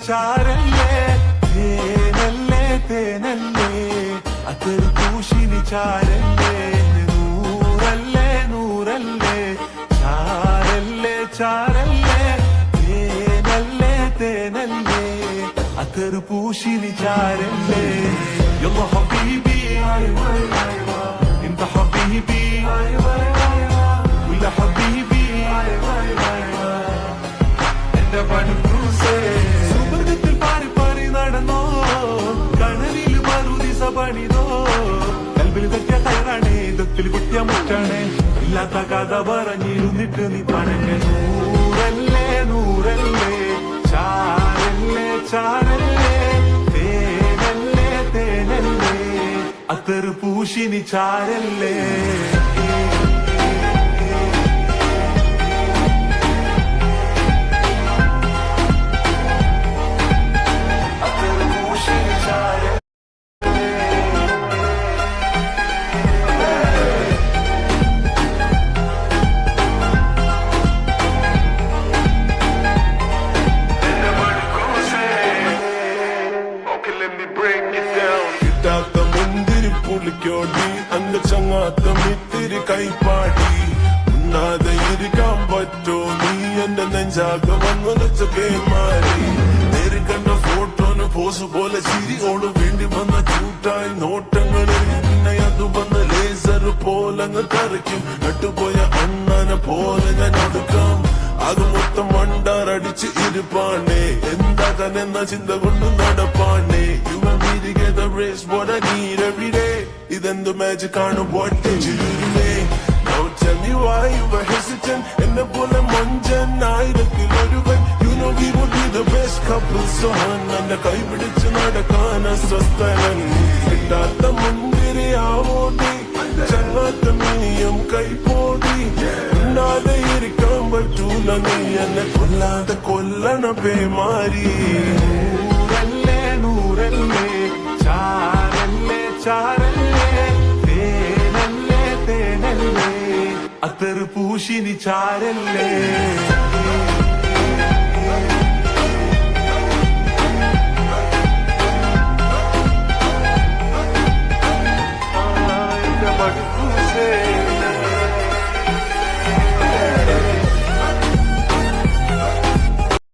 ചാരല്ലേ തേനല്ലേ തേനല്ലേ അതൊരു പൂശിനി ചാരല്ലേ നൂറല്ലേ നൂറല്ലേ ചാരല്ലേ ചാരല്ലേ തേനല്ലേ തേനല്ലേ അതൊരു പൂശിനി ചാരല്ലേ يلا حبيبي انت حبيبي ولا حبيبي انت بنوسه സുബർഗത്തിൽ പാറി പാറി നടന്നോ കനവിൽ മറുദിസ പണിതോ കൽബിൽ തെറ്റിയ കയറാണേ ദത്തിൽ കുട്ടിയ മുറ്റാണേ ഇല്ലാത്ത കഥ പറഞ്ഞിരുന്നിട്ട് നീ പണങ്ങ നൂറല്ലേ നൂറല്ലേ ചാരല്ലേ ചാരല്ലേ തേനല്ലേ തേനല്ലേ അത്തറ് പൂശിനി ചാരല്ലേ കിട്ടാത്ത മുന്തിരി പുളിക്കോടി അങ്ക ചങ്ങാത്തം ഇത്തിരി കൈപ്പാടി ഉണ്ണാതെ ഇരിക്കാൻ പറ്റോ നീ എന്റെ നെഞ്ചാക വന്നുലച്ച പേമാരി നേരി കണ്ട ഫോട്ടോന് പോസ് പോലെ ചിരിയോട് വേണ്ടി വന്ന ചൂട്ടായി നോട്ടങ്ങളിൽ പിന്നെ അത് വന്ന് ലേസർ പോലങ്ങ് തറയ്ക്കും നട്ടുപോയ അണ്ണനെ പോലെ ഞാൻ ഒടുക്കാം അത് മൊത്തം മണ്ടാറടിച്ച് ഇരുപ്പാണേ എന്താകാനെന്ന ചിന്ത കൊണ്ട് നടപ്പാണേ Race what I need every day. ഇതെന്ത് മാജിക് ആണ് what did you do to me? Now tell me why you were hesitant. എന്നെ പോലെ മൊഞ്ചനായിരത്തിൽ ഒരുവൻ. You know we would be the best couple son. എന്നെ കൈപിടിച്ച് നടക്കാൻ അസ്വസ്ഥനൻ. കിട്ടാത്ത മുന്തിരിയാവോ നീ ചങ്ങാത്ത മിനിയും കൈപോടി ഉണ്ണാതെ ഇരിക്കാൻ പറ്റൂല നീ എന്നെ കൊല്ലാതെ കൊല്ലണ പേമാരി നൂറല്ലേ നൂറല്ലേ ചാരല്ലേ ചാരല്ലേ തേനല്ലേ തേനല്ലേ അത്തറ് പൂശിനി ചാരല്ലേ മടുക്കൂസേ